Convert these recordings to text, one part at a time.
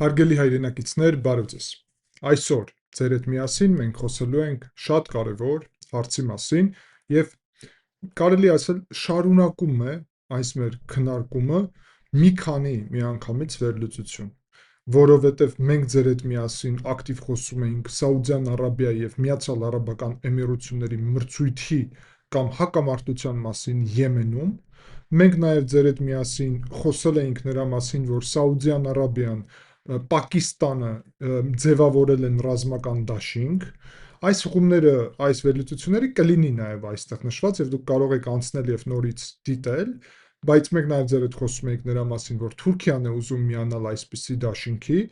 Հարգելի հայրենակիցներ, բարև ձեզ։ Այսօր ձեր հետ միասին մենք խոսելու ենք շատ կարևոր հարցի մասին եւ կարելի ասել շարունակում է այս մեր քննարկումը մի քանի միանգամից վերլուծություն, որովհետեւ մենք ձեր հետ միասին ակտիվ խոսում էինք Սաուդյան Արաբիայի եւ Միացյալ Արաբական Էմիրությունների մրցույթի կամ հակամարտության մասին Եմենում, մենք նաեւ ձեր հետ միասին խոսել էինք նրա մասին, որ Սաուդյան Արաբիան Պակիստանը ձևավորել են ռազմական դաշինք, այս ուղումները, այս վերլուծությունները կլինի նաև այստեղ նշված եւ դուք կարող եք անցնել եւ նորից դիտել, բայց մենք նաև ձեր հետ խոսում ենք նրա մասին, որ Թուրքիան է ուզում միանալ այսպիսի դաշինքի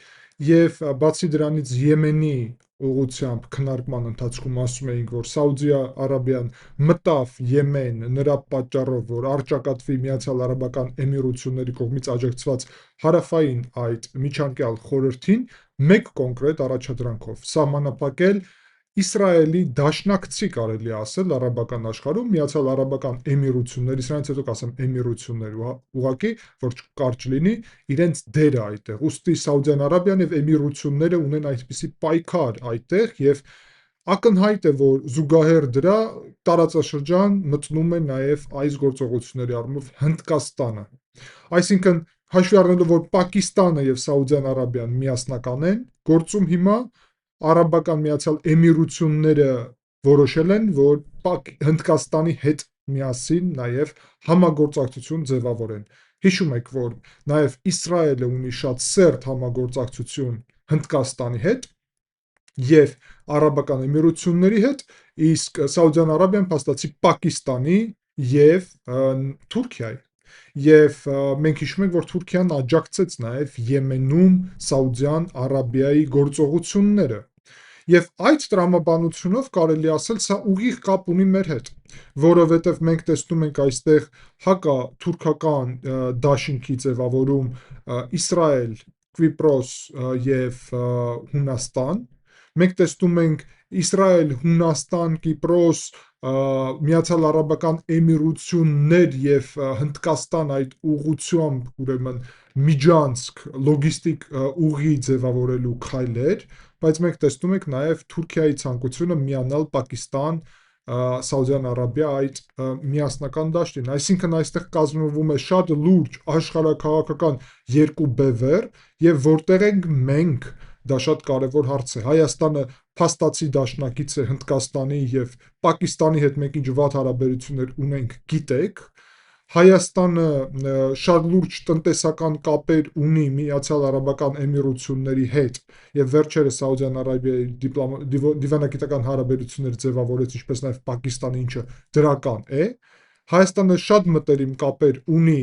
եւ բացի դրանից Եմենի ուղղությամբ քննարկման ընթացքում ասում էինք, որ Սաուդիա Արաբիան մտավ Եմեն նրա պատճառով, որ առճակատվի Միացյալ Արաբական Էմիրությունների կողմից աջակցված հարավային այդ միջանկյալ խորհրդին մեկ կոնկրետ առաջադրանքով սահմանափակել Իսրայելի դաշնակցի կարելի ասել արաբական աշխարհում Միացյալ Արաբական Էմիրությունների, սրանից հետո կասեմ Էմիրություններ, ուղղակի որ կարճ լինի, իրենց դերը այդտեղ։ Ուստի Սաուդյան Արաբիան եւ Էմիրությունները ունեն այսպիսի պայքար այդտեղ եւ ակնհայտ է, որ զուգահեռ դրա տարածաշրջան մտնում է նաև այս գործողությունների առումով Հնդկաստանը։ Այսինքն հաշվի առնելով, որ Պակիստանը եւ Սաուդյան Արաբիան միասնական են, գործում հիմա Արաբական Միացյալ Էմիրությունները որոշել են, որ Հնդկաստանի հետ միասին նաև համագործակցություն ձևավորեն։ Հիշում եք, որ նաև Իսրայելը ունի շատ սերտ համագործակցություն Հնդկաստանի հետ եւ Արաբական Էմիրությունների հետ, իսկ Սաուդյան Արաբիան փաստացի Պակիստանի եւ Թուրքիայի։ Եվ մենք հիշում ենք, որ Թուրքիան աջակցեց նաև Եմենում Սաուդյան Արաբիայի գործողությունները։ Եվ այդ տրամաբանությունով կարելի ասել սա ուղիղ կապ ունի մեր հետ, որովհետև մենք տեսնում ենք այստեղ հակաթուրքական դաշինքի ձևավորում Իսրայել, Կիպրոս եւ Հունաստան, մենք տեսնում ենք Իսրայել, Հունաստան, Կիպրոս, Միացյալ Արաբական Էմիրություններ եւ Հնդկաստան այդ ուղղությամբ ուրեմն միջանցք լոգիստիկ ուղի ձևավորելու քայլեր, բայց մենք տեսնում ենք նաև Թուրքիայի ցանկությունը միանալ Պակիստան, Սաուդյան Արաբիա այդ միասնական դաշտին, այսինքն այստեղ կազմվում է շատ լուրջ աշխարհաքաղաքական երկու բևեռ եւ որտեղ ենք մենք, դա շատ կարևոր հարց է։ Հայաստանը փաստացի դաշնակից է Հնդկաստանի եւ Պակիստանի հետ մենք ինչ վատ հարաբերություններ ունենք, գիտեք։ Հայաստանը շատ լուրջ տնտեսական կապեր ունի Միացյալ Արաբական Էմիրությունների հետ եւ վերջերս Սաուդյան Արաբիայի դիվանագիտական հարաբերություններ ձևավորեց, ինչպես նաեւ Պակիստանը, ինչը դրական է։ Հայաստանը շատ մտերիմ կապեր ունի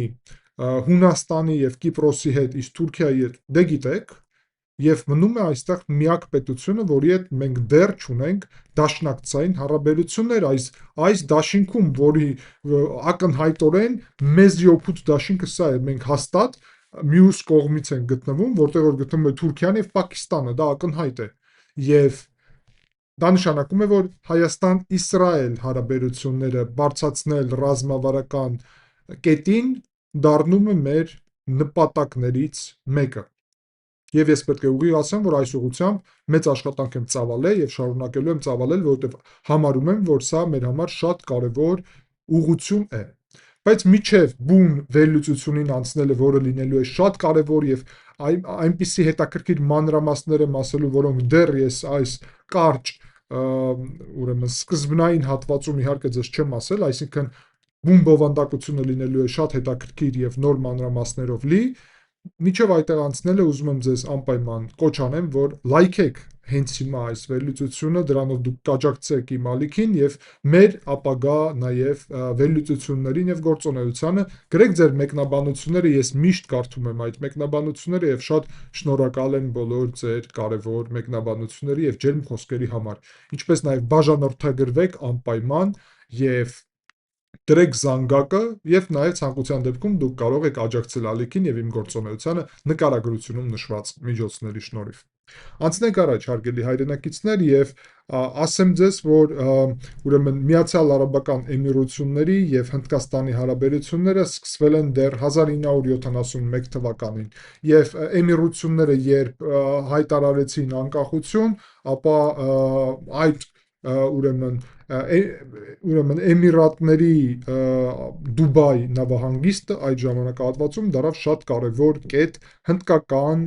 Հունաստանի եւ Կիպրոսի հետ, իսկ Թուրքիայի հետ դե գիտեք, եւ մնում է այստեղ միակ պետությունը, որի հետ մենք դեռ չունենք դաշնակցային հարաբերություններ այս դաշինքում, որի ակնհայտորեն մեզ օգուտ դաշինքը սա է, մենք հաստատ մյուս կողմից են գտնվում, որտեղ որ գտնվում է Թուրքիան եւ Պակիստանը, դա ակնհայտ է։ Եվ դա նշանակում է, որ Հայաստան-Իսրայել հարաբերությունները բարձրացնել ռազմավարական կետին դառնում է մեր նպատակներից մեկը։ Եվ ես պետք է ուղիղ ասեմ, որ այս ուղղությամբ մեծ աշխատանք եմ ծավալել եւ շարունակելու եմ ծավալել, որովհետեւ համարում եմ, որ սա մեր համար շատ կարեւոր ուղղություն է։ Բայց միջև բուն վերլուծությունին անցնելը, որը լինելու է շատ կարեւոր եւ այնպիսի հետաքրքիր մանրամասներ եմ ասելու, որոնք դեռ ես այս կարճ ուրեմն սկզբնային հատվածում իհարկե ձեզ չեմ ասել, այսինքն բուն բովանդակությունը լինելու է շատ հետաքրքիր եւ նոր մանրամասներով լի։ Միջև այդտեղ անցնելը ուզում եմ ձեզ անպայման կոչ անեմ, որ լայքեք հենց հիմա այս վերլուծությունը, դրանով դուք կաջակցեք իմ ալիքին եւ մեր ապագա նաեւ վերլուծություններին եւ գործունեությանը, գրեք ձեր մեկնաբանությունները, ես միշտ կարդում եմ այդ մեկնաբանությունները եւ շատ շնորհակալ եմ բոլոր ձեր կարեւոր մեկնաբանությունների եւ ջերմ խոսքերի համար, ինչպես նաեւ բաժանորդագրվեք անպայման եւ դրեք զանգակը եւ նաեւ ցանկության դեպքում դուք կարող եք աջակցել ալիքին եւ իմ գործունեությանը նկարագրությունում նշված միջոցների շնորհիվ։ Անցնենք առաջ, հարգելի հայրենակիցներ, եւ ասեմ ձեզ, որ ուրեմն Միացյալ Արաբական Էմիրությունների եւ Հնդկաստանի հարաբերությունները սկսվել են դեռ 1971 թվականին, եւ Էմիրությունները երբ հայտարարեցին անկախություն, ապա այդ ուրեմն ուրեմն Էմիրատների Դուբայ նավահանգիստը այդ ժամանակահատվածում դարավ շատ կարևոր կետ հնդկական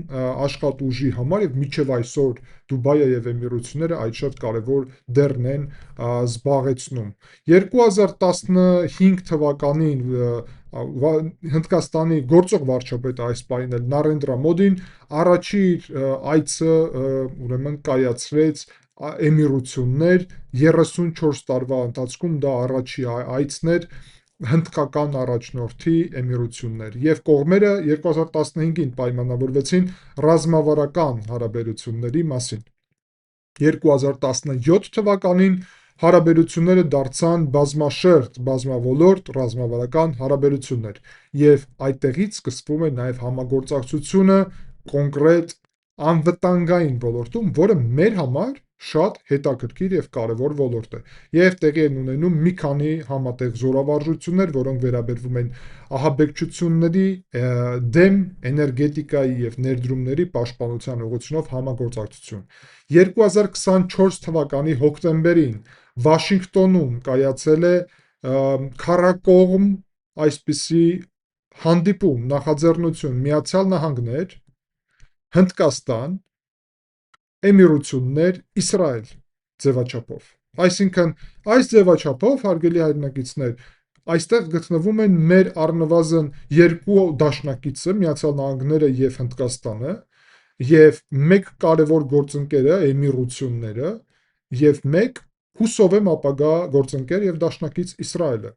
աշխատուժի համար եւ միջև այսօր Դուբայը եւ Էմիրությունները այդ շատ կարևոր դերն են զբաղեցնում։ 2015 թվականին Հնդկաստանի գործող վարչապետ այս պահին էլ Նարենդրա Մոդին առաջի այցը ուրեմն կայացրեց Էմիրություններ 34 տարվա ընթացքում դա առաջի այցն էր հնդկական առաջնորդի Էմիրություններ եւ կողմերը 2015-ին պայմանավորվեցին ռազմավարական հարաբերությունների մասին։ 2017 թվականին հարաբերությունները դարձան բազմաշերտ, բազմավոլորտ ռազմավարական հարաբերություններ եւ այդտեղից սկսվում է նաեւ համագործակցությունը կոնկրետ անվտանգային ոլորտում, որը մեր համար շատ հետաքրքիր եւ կարեւոր ոլորտ է։ Եվ տեղի են ունենում մի քանի համատեղ զորավարժություններ, որոնք վերաբերվում են ահաբեկչությունների դեմ էներգետիկայի եւ ներդրումների պաշտպանության ուղղությունով համագործակցություն։ 2024 թվականի հոկտեմբերին Վաշինգտոնում կայացել է քառակողմ այսպիսի հանդիպում, նախաձեռնություն Միացյալ Նահանգներ, Հնդկաստան, Էմիրություններ, Իսրայել ձևաչափով։ Այսինքն, այս ձևաչափով, հարգելի հայրենակիցներ, այստեղ գտնվում են մեր առնվազն երկու դաշնակիցը, Միացյալ Նահանգները եւ Հնդկաստանը, եւ մեկ կարևոր գործընկերը Էմիրությունները, եւ մեկ հուսով եմ ապագա գործընկեր եւ դաշնակից Իսրայելը։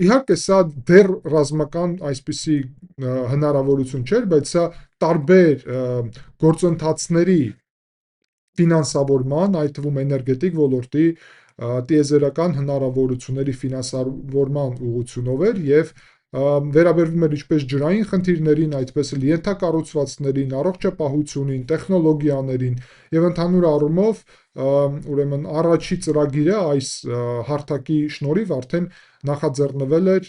Իհարկե սա դեռ ռազմական այսպիսի հնարավորություն չէր, բայց սա տարբեր գործընթացների ֆինանսավորման, այդ թվում էներգետիկ ոլորտի տիեզերական հնարավորությունների ֆինանսավորման ուղղությունով էր եւ վերաբերվում էր ինչպես ջրային խնդիրներին, այդպես էլ ենթակառուցվածքներին, առողջապահությունին, տեխնոլոգիաներին եւ ընդհանուր առումով ուրեմն առաջի ծրագիրը այս հարթակի շնորհիվ արդեն նախաձեռնվել էր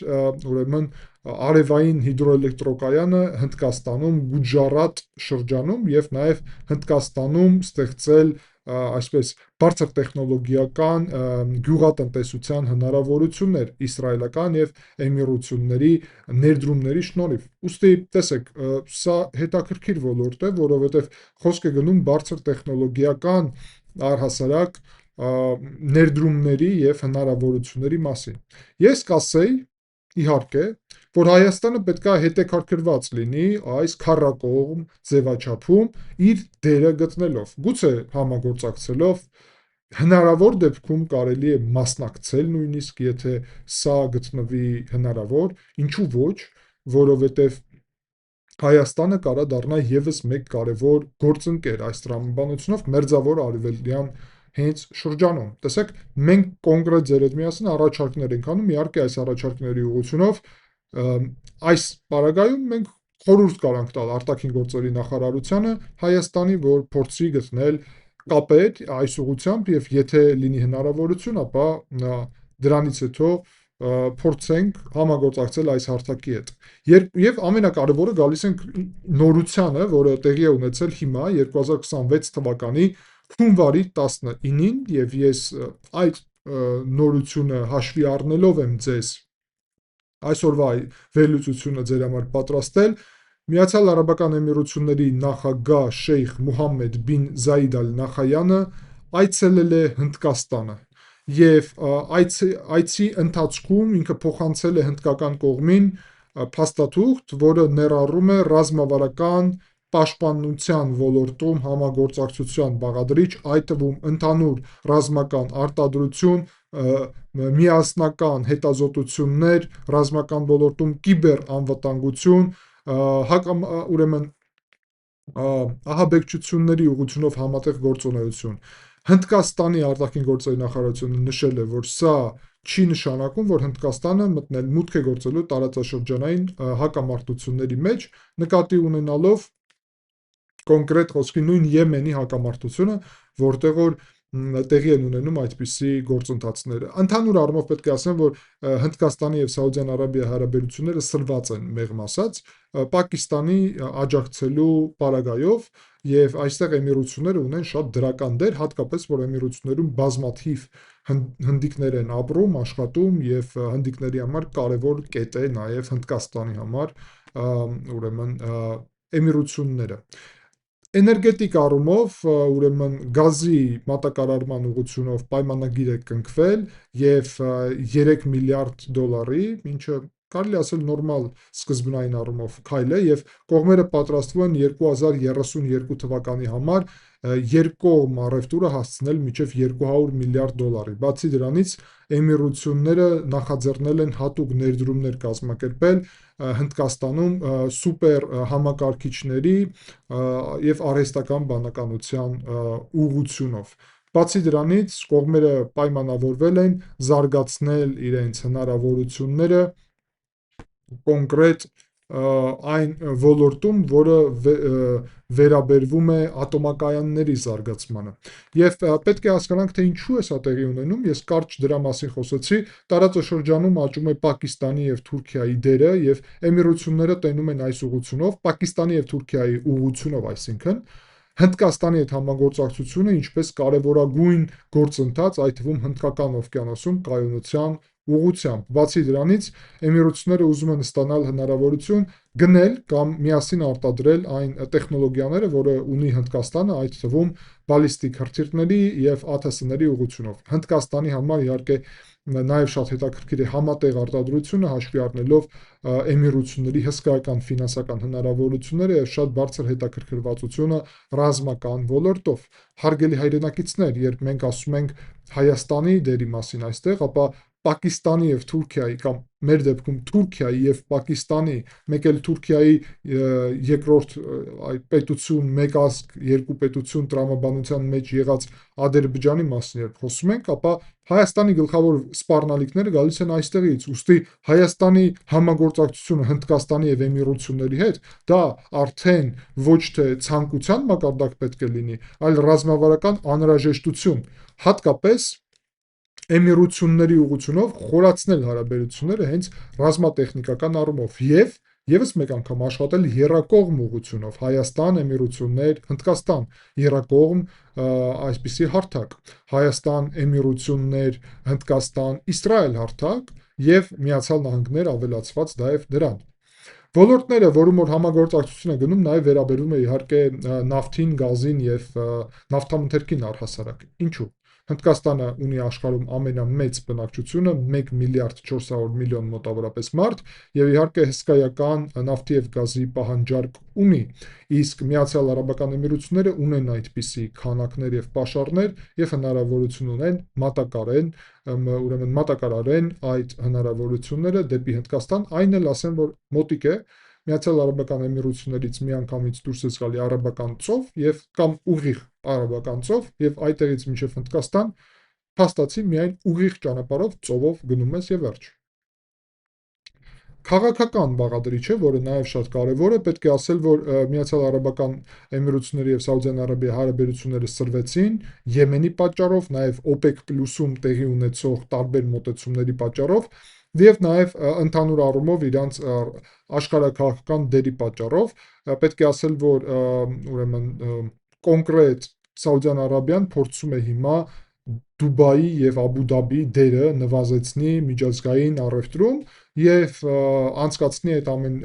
ուրեմն արևային հիդրոէլեկտրոկայանը Հնդկաստանում Գուջարատ շրջանում եւ նաեւ Հնդկաստանում ստեղծել այսպես բարձր տեխնոլոգիական գյուղատնտեսության հնարավորություններ իսրայելական եւ Էմիրությունների ներդրումների շնորհիվ։ Ուստի տեսեք, սա հետաքրքիր ոլորտ է, որովհետեւ խոսք է գնում բարձր տեխնոլոգիական առհասարակ ներդրումների եւ հնարավորությունների մասին։ Ես կասեի, իհարկե, որ Հայաստանը պետք է հետաքրքրված լինի այս քառակողմ ձևաչափում իր դերը գտնելով։ Գուցե համագործակցելով հնարավոր դեպքում կարելի է մասնակցել նույնիսկ, եթե սա գտնվի հնարավոր, ինչու ոչ, որովհետև Հայաստանը կարա դառնա եւս մեկ կարևոր գործընկեր այս տրամաբանությունով Մերձավոր Արևելյան հենց շրջանում։ Տեսեք, մենք կոնկրետ ձեր հետ միասին առաջարկներ ենք անում, իհարկե այս առաջարկների ուղղությունով այս պարագայում մենք խորհուրդ կարանք տալ արտաքին գործերի նախարարությանը Հայաստանի, որ փորձի գտնել կապեր այս ուղղությամբ եւ եթե լինի հնարավորություն, ապա դրանից հետո փորձենք համագործակցել այս հարթակի հետ։ Եվ ամենակարևորը գալիս ենք նորությանը, որը տեղի է ունեցել հիմա 2026 թվականի հունվարի 19-ին եւ ես այդ նորությունը հաշվի առնելով եմ ձեզ այսօրվա վերլուծությունը ձեր համար պատրաստել Միացյալ Արաբական Էմիրությունների նախագահ Շեյխ Մուհամմեդ բին Զայիդ Ալ Նախայանը այցելել է Հնդկաստանը եւ այցի ընթացքում ինքը փոխանցել է հնդկական կողմին փաստաթուղթ, որը ներառում է ռազմավարական պաշտպանության ոլորտում համագործակցության բաղադրիչ, այդ թվում ընդհանուր ռազմական արտադրություն, միասնական հետազոտություններ, ռազմական ոլորտում կիբեր անվտանգություն, ուրեմն ահաբեկչությունների ուղղությունով համատեղ գործունեություն։ Հնդկաստանի արտաքին գործերի նախարարությունը նշել է, որ սա չի նշանակում, որ Հնդկաստանը մուտք է գործելու տարածաշրջանային հակամարտությունների մեջ, նկատի ունենալով կոնկրետ խոսքի նույն Եմենի հակամարտությունը, որտեղ որ տեղի են ունենում այդպիսի գործընթացները։ Ընդհանուր առումով պետք է ասեմ, որ Հնդկաստանի եւ Սաուդյան Արաբիայի հարաբերությունները սրված են մեղմ ասած Պակիստանի աջակցելու պարագայով, եւ այստեղ Էմիրությունները ունեն շատ դրական դեր, հատկապես որ Էմիրություններում բազմաթիվ հնդիկներ են ապրում, աշխատում եւ հնդիկների համար կարևոր կետ է նաեւ Հնդկաստանի համար, ուրեմն Էմիրությունները։ Էներգետիկ առումով, ուրեմն գազի մատակարարման ուղղությունով պայմանագիր է կնքվել եւ 3 միլիարդ դոլարի, ինչը կարելի ասել նորմալ սկզբնային առումով քայլ է եւ կողմերը պատրաստվում են 2032 թվականի համար երկկողմ առևտուրը հասցնել մինչև 200 միլիարդ դոլարի։ Բացի դրանից, Էմիրությունները նախաձեռնել են հատուկ ներդրումներ կազմակերպել Հնդկաստանում սուպեր համակարգիչների եւ արհեստական բանականության ուղղությունով։ Բացի դրանից, կողմերը պայմանավորվել են զարգացնել իրենց հնարավորությունները կոնկրետ այն ոլորտում, որը վերաբերվում է ատոմակայանների զարգացմանը։ Եվ պետք է հասկանանք, թե ինչու է սա տեղի ունենում, ես կարճ դրա մասին խոսեցի, տարածաշրջանում աճում է Պակիստանի եւ Թուրքիայի դերը եւ Էմիրությունները տենում են այս ուղղությունով, Պակիստանի եւ Թուրքիայի ուղղությունով, այսինքն Հնդկաստանի հետ համագործակցությունը ինչպես կարևորագույն գործընթաց, այդ թվում Հնդկական օվկիանոսում կայունության ուղղությամբ։ Բացի դրանից, Էմիրությունները ուզում են ստանալ հնարավորություն գնել կամ միասին արտադրել այն տեխնոլոգիաները, որը ունի Հնդկաստանը, այդ թվում բալիստիկ հրթիռների եւ ԱԹՍ-ների ուղղությունով։ Հնդկաստանի համար իհարկե նաև շատ հետաքրքիր է համատեղ արտադրությունը, հաշվի առնելով Էմիրությունների հսկայական ֆինանսական հնարավորությունները եւ շատ բարձր հետաքրքրվածությունը ռազմական ոլորտով։ Հարգելի հայրենակիցներ, երբ մենք ասում ենք Հայաստանի դերի մասին այստեղ, ապա Պակիստանի եւ Թուրքիայի կամ մեր դեպքում Թուրքիայի եւ Պակիստանի, մեկ էլ Թուրքիայի երկրորդ պետություն, մեկ ազգ, երկու պետություն տրամաբանության մեջ եղած Ադրբեջանի մասին երբ խոսում ենք, ապա Հայաստանի գլխավոր սպառնալիքները գալիս են այստեղից, ուստի Հայաստանի համագործակցությունը Հնդկաստանի եւ Էմիրությունների հետ, դա արդեն ոչ թե ցանկության մակարդակ պետք է լինի, այլ ռազմավարական անհրաժեշտություն, հատկապես Էմիրությունների ուղղությունով խորացնել հարաբերությունները հենց ռազմատեխնիկական առումով եւ եւս մեկ անգամ աշխատել եռակողմ ուղղությունով Հայաստան, Էմիրություններ, Հնդկաստան, եռակողմ այսպիսի հարթակ, Հայաստան, Էմիրություններ, Հնդկաստան, Իսրայել հարթակ եւ Միացյալ Նահանգներ ավելացված նաեւ դրան։ Ոլորտները, որում որ համագործակցություն է գնում, նաև վերաբերում է իհարկե նավթին, գազին եւ նավթամթերքին առհասարակ։ Ինչու՞։ Հնդկաստանը ունի աշխարհում ամենամեծ բնակչությունը 1 միլիարդ 400 միլիոն մոտավորապես մարդ եւ իհարկե հսկայական նավթի եւ գազի պահանջարկ ունի, իսկ Միացյալ Արաբական Էմիրությունները ունեն այդպիսի քանակներ եւ պաշարներ եւ հնարավորություն ունեն ուրեմն մատակարարեն այդ հնարավորությունները դեպի Հնդկաստան, այն էլ ասեմ, որ մոտիկ է Միացյալ Արաբական Էմիրություններից միանգամից դուրս է գալի Արաբական ծով եւ կամ ուղիղ Արաբական ծով եւ այդտեղից մինչեւ Հնդկաստան փաստացի միայն ուղիղ ճանապարհով ծովով գնում ես եւ վերջ։ Քաղաքական բաղադրիչը, որը նաև շատ կարևոր է, պետք է ասել, որ Միացյալ Արաբական Էմիրությունների եւ Սաուդյան Արաբիայի հարաբերությունները սրվեցին Եմենի պատճառով, նաև OPEC+-ում տեղի ունեցող տարբեր մոտեցումների պատճառով եւ նաև ընդհանուր առումով իրանց աշխարհաքաղաքական դերի պատճառով պետք է ասել, որ ուրեմն կոնկրետ Սաուդյան Արաբիան փորձում է հիմա Դուբայի եւ Աբու Դաբի դերը նվազեցնի միջազգային առևտրում եւ անցկացնի այդ ամեն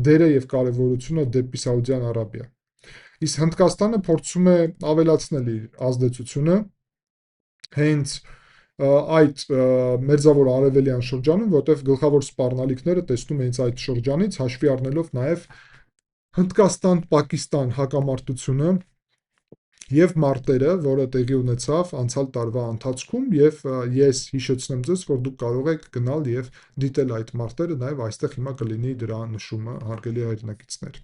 դերը եւ կարեւորությունը դեպի Սաուդյան Արաբիա։ Իսկ Հնդկաստանը փորձում է ավելացնել իր ազդեցությունը հենց այդ մերձավոր արևելյան շրջանում, որտեղ գլխավոր սպառնալիքները տեսնում են այդ շրջանից, հաշվի առնելով նաեւ Հնդկաստան-Պակիստան հակամարտությունը եւ մարտերը, որը տեղի ունեցավ անցյալ տարվա ընթացքում եւ ես հիշեցնեմ ձեզ, որ դուք կարող եք գնալ եւ դիտել այդ մարտերը, նաեւ այստեղ հիմա կլինի դրա նշումը, հարգելի հայրենակիցներ։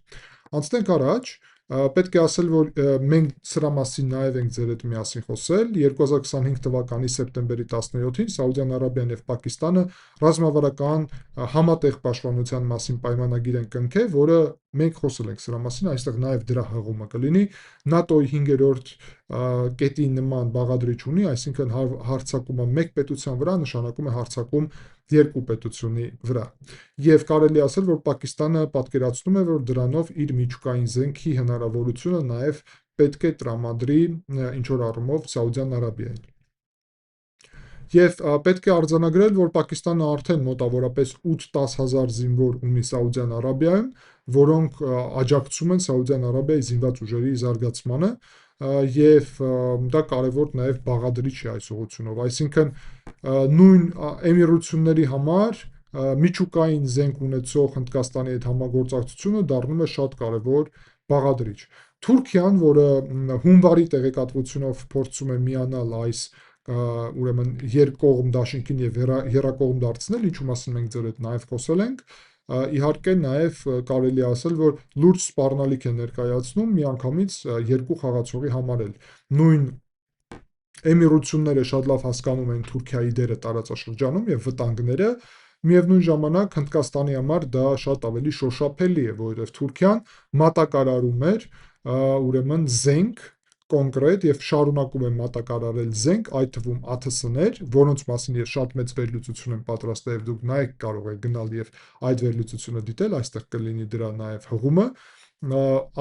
Անցնենք առաջ, պետք է ասել, որ մենք սրա մասին նաեւ ենք ձեր հետ միասին խոսել 2025 թվականի սեպտեմբերի 17-ին Սաուդյան Արաբիան եւ Պակիստանը ռազմավարական համատեղ պաշտպանության մասին պայմանագիր են կնքել, որը մենք խոսել ենք սրա մասին, այստեղ նաև դրա հղումը կլինի։ ՆԱՏՕ-ի 5-րդ կետի նման բաղադրիչ ունի, այսինքն հարձակումը մեկ պետության վրա նշանակում է հարձակում երկու պետությունի վրա։ Եվ կարելի ասել, որ Պակիստանը պատկերացնում է, որ դրանով իր միջուկային զենքի հնարավորությունը նաև պետք է տրամադրի ինչ-որ առումով Սաուդյան Արաբիային։ Եվ պետք է արձանագրել, որ Պակիստանը արդեն մոտավորապես 8-10 հազար զինվոր ունի Սաուդյան Արաբիայում, որոնք աջակցում են Սաուդյան Արաբիայի զինված ուժերի զարգացմանը, եւ դա կարևոր նաև բաղադրիչ է այս ուղղությունով, այսինքն նույն Էմիրությունների համար միջուկային զենք ունեցող Հնդկաստանի հետ համագործակցությունը դառնում է շատ կարևոր բաղադրիչ։ Թուրքիան, որը հունվարի տեղեկատվությունով փորձում է միանալ այս ուրեմն երկկողմ դաշինքին եւ եռակողմ դարձնել, ինչու մասին մենք ձեր հետ նաև խոսել ենք, իհարկե նաև կարելի ասել, որ լուրջ սպառնալիք է ներկայացնում միանգամից երկու խաղացողի համար էլ։ Նույն Էմիրությունները շատ լավ հասկանում են Թուրքիայի դերը տարածաշրջանում եւ վտանգները, միևնույն ժամանակ Հնդկաստանի համար դա շատ ավելի շոշափելի է, որովհետեւ Թուրքիան մատակարարում էր ուրեմն զենք կոնկրետ եւ շարունակում է մատակարարել զենք, այդ թվում ԱԹՍ-ներ, որոնց մասին ես շատ մեծ վերլուծություն եմ պատրաստել եւ դուք նաեւ կարող եք գնալ եւ այդ վերլուծությունը դիտել, այստեղ կլինի դրա նաեւ հղումը,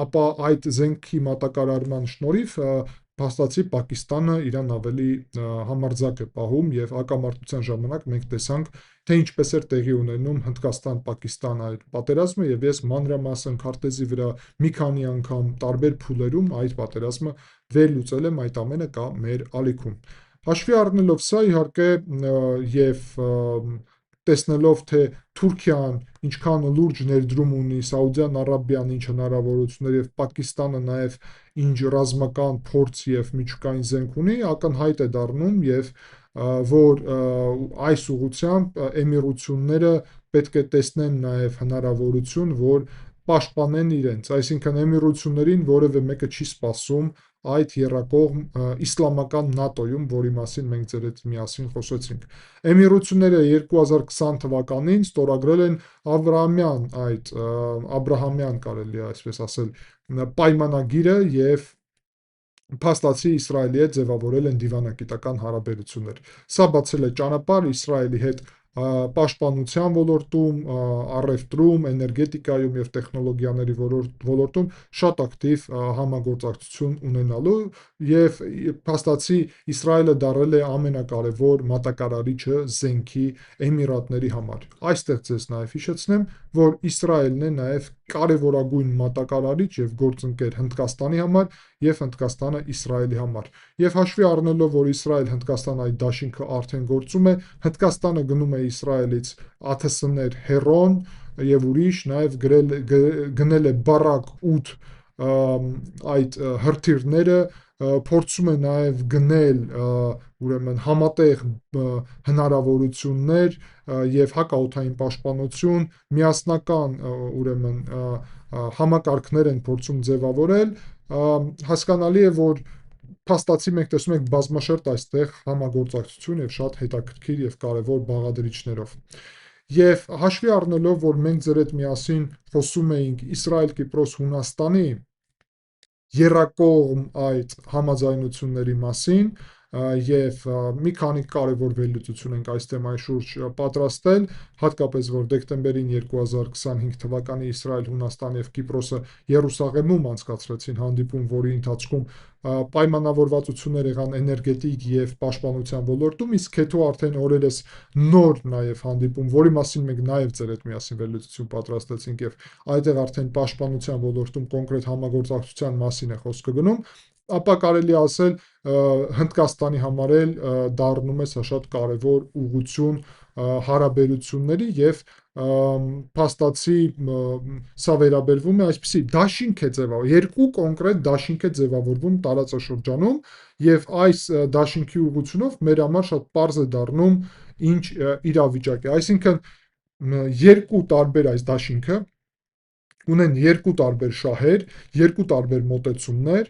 ապա այդ զենքի մատակարարման շնորհիվ փաստացի Պակիստանը իրան ավելի համարձակ է պահում եւ հակամարտության ժամանակ մենք տեսանք, թե ինչպես էր տեղի ունենում Հնդկաստան-Պակիստան այդ պատերազմը եւ ես մանրամասն քարտեզի վրա մի քանի անգամ տարբեր փուլերում այդ պատերազմը վերլուծել եմ, այդ ամենը կա մեր ալիքում։ Հաշվի առնելով սա, իհարկե, եւ տեսնելով, թե Թուրքիան ինչքան լուրջ ներդրում ունի, Սաուդյան Արաբիան ինչ հնարավորություններ եւ Պակիստանը նաեւ ինչ ռազմական փորձ եւ միջուկային զենք ունի, ակնհայտ է դառնում եւ որ այս ուղղությամբ Էմիրությունները պետք է տեսնեն նաեւ հնարավորություն, որ պաշտպանեն իրենց, այսինքն Էմիրություններին որևէ մեկը չի սպասում այդ եռակողմ իսլամական ՆԱՏՕ-ում, որի մասին մենք ձեր հետ միասին խոսեցինք։ Էմիրությունները 2020 թվականին ստորագրել են Աբրահամյան կարելի է այսպես ասել, պայմանագիրը եւ փաստացի Իսրայելի հետ ձևավորել են դիվանագիտական հարաբերություններ։ Սա բացել է ճանապարհ Իսրայելի հետ պաշտպանության ոլորտում, առևտրում, էներգետիկայում եւ տեխնոլոգիաների ոլորտում շատ ակտիվ համագործակցություն ունենալու եւ փաստացի Իսրայելը դարձել է ամենակարևոր մատակարարիչը զենքի Էմիրատների համար։ Այստեղ ձեզ նաեւ հիշեցնեմ, որ Իսրայելն է նաեւ կարևորագույն մատակարարիչ եւ գործընկեր Հնդկաստանի համար եւ Հնդկաստանը Իսրայելի համար։ Եվ հաշվի առնելով, որ Իսրայել-Հնդկաստան այդ դաշինքը արդեն գործում է, Հնդկաստանը գնում է Իսրայելից ԱԹՍ-ներ Հերոն եւ ուրիշ, նաեւ գնել է Բարակ 8 այդ հրթիռները, փորձում է նաեւ գնել ուրեմն համատեղ հնարավորություններ եւ հակաօդային պաշտպանություն, միասնական ուրեմն համակարգներ են փորձում ձևավորել, հասկանալի է, որ փաստացի մենք տեսնում ենք բազմաշերտ այստեղ համագործակցություն եւ շատ հետաքրքիր եւ կարեւոր բաղադրիչներով։ Եվ հաշվի առնելով, որ մենք ձեր հետ միասին խոսում էինք Իսրայել-Կիպրոս-Հունաստանի եռակողմ այդ համաձայնությունների մասին եւ մի քանի կարևոր վերլուծություն ենք այս թեմայի շուրջ պատրաստել, հատկապես որ դեկտեմբերին 2025 թվականի Իսրայել-Հունաստան եւ Կիպրոսը Երուսաղեմում անցկացրեցին հանդիպում, որի ընթացքում պայմանավորվածություններ եղան էներգետիկ եւ պաշտպանության ոլորտում, իսկ հետո արդեն օրերս նոր նաեւ հանդիպում, որի մասին մենք նաեւ ձեր հետ միասին վերլուծություն պատրաստեցինք եւ այդտեղ արդեն պաշտպանության ոլորտում կոնկրետ համագործակցության մասին է խոսքը գնում, ապա կարելի ասել Հնդկաստանի համար էլ դառնում է սա շատ կարևոր ուղղություն հարաբերությունների եւ փաստացի սա վերաբերվում է այսպիսի դաշինք է ձևավորվում, երկու կոնկրետ դաշինք է ձևավորվում տարածաշրջանում եւ այս դաշինքի ուղղությունով մեր համար շատ պարզ է դառնում ինչ իրավիճակ է, այսինքն երկու տարբեր այս դաշինքը ունեն երկու տարբեր շահեր, երկու տարբեր մոտեցումներ,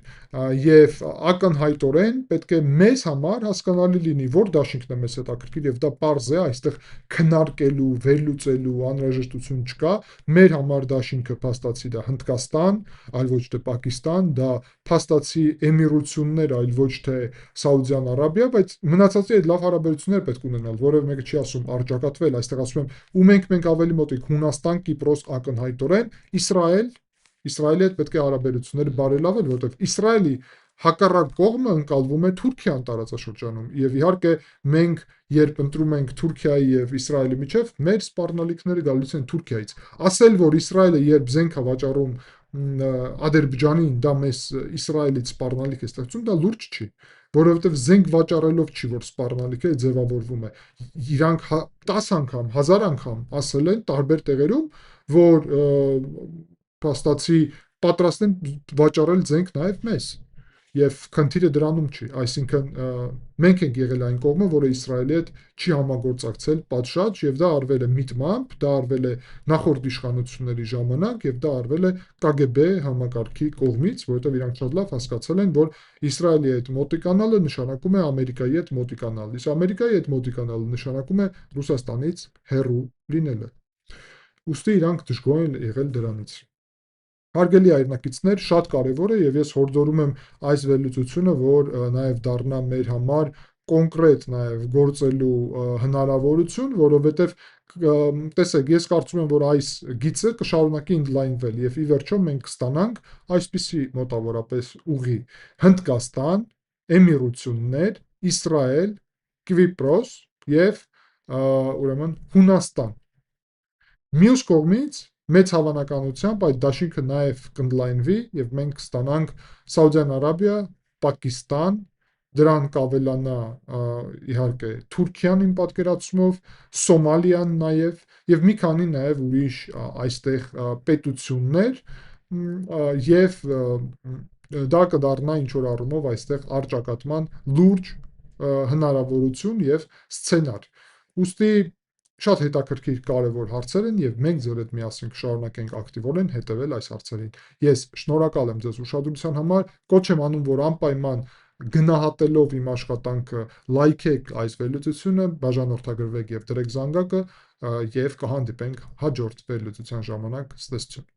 եւ ակնհայտորեն պետք է մեզ համար հասկանալի լինի, որ դաշինքն է մեզ հետաքրքիր, եւ դա պարզ է, այստեղ քննարկելու, վերլուծելու անհրաժեշտություն չկա։ Մեր համար դաշինքը փաստացի դա Հնդկաստան, այլ ոչ թե Պակիստան, դա փաստացի Էմիրություններ, այլ ոչ թե Սաուդյան Արաբիա, բայց մնացածի հետ լավ հարաբերություններ պետք ունենալ, որևէ մեկը չի ասում արճակատվել, այստեղ ասում եմ ու մենք ավելի մոտ ենք Հունաստան, Կիպրոս ակնհայտորեն, Իսրայելի հետ պետք է հարաբերությունները բարելավել, որովհետև Իսրայելի հակառակ կողմը ընկալվում է Թուրքիան տարածաշրջանում, եւ իհարկե մենք երբ ընտրում ենք Թուրքիայի եւ Իսրայելի միջև, մեր սպառնալիքները գալիս են Թուրքիայից։ Ասել, որ Իսրայելը երբ զենք է վաճառում Ադրբեջանին, դա մեզ Իսրայելից սպառնալիք է ստեղծում, դա լուրջ չի, որովհետև զենք վաճառելով չի, որ սպառնալիքը ձևավորվում է։ Իրանք 10 անգամ, 1000 անգամ ասել են տարբեր տեղերում, որ փաստացի պատրաստ են վաճառել զենք նաև մեզ։ Եվ խնդիրը դրանում չի, այսինքն մենք ենք եղել այն կողմը, որը Իսրայելի հետ չի համագործակցել պատշաճ, եւ դա արվել է միտմամբ, դա արվել է նախորդ իշխանությունների ժամանակ, եւ դա արվել է KGB համակարգի կողմից, որովհետեւ իրանք շատ լավ հասկացել են, որ Իսրայելի հետ մոտիկանալը նշանակում է Ամերիկայի հետ մոտիկանալ, իսկ Ամերիկայի հետ մոտիկանալը նշանակում է Ռուսաստանից հեռու լինելը։ Ուստի իրանք դժգոհ են եղել դրանից։ Հարգելի հայրենակիցներ, շատ կարևոր է եւ ես հորդորում եմ այս վերլուծությունը, որ նաեւ դառնա մեր համար կոնկրետ նաեւ գործելու հնարավորություն, որովհետեւ տեսեք, ես կարծում եմ, որ այս գիծը կշարունակի ընդլայնվել եւ ի վերջո մենք կստանանք այսպիսի մոտավորապես ուղի. Հնդկաստան, Էմիրություններ, Իսրայել, Կիպրոս եւ ուրեմն Հունաստան։ Մյուս կողմից մեծ հավանականությամբ այդ դաշինքը նաև կընդլայնվի եւ մենք կստանանք Սաուդյան Արաբիա, Պակիստան, դրան կավելանա իհարկե Թուրքիան իմ պատկերացումով, Սոմալիան եւ մի քանի նաև ուրիշ այստեղ պետություններ եւ դա կդառնա ինչ որ առումով այստեղ արճակատման լուրջ հնարավորություն եւ սցենար։ Ուստի շատ հետաքրքիր կարևոր հարցեր են եւ մենք ձեր հետ միասին կշարունակենք ակտիվորեն հետեւել այս հարցերին։ Ես շնորհակալ եմ ձեզ ուշադրության համար, կոչ եմ անում, որ անպայման գնահատելով իմ աշխատանքը լայքեք այս վերլուծությունը, բաժանորդագրվեք եւ դրեք զանգակը եւ կհանդիպենք հաջորդ վերլուծության ժամանակ։ Ցտեսություն։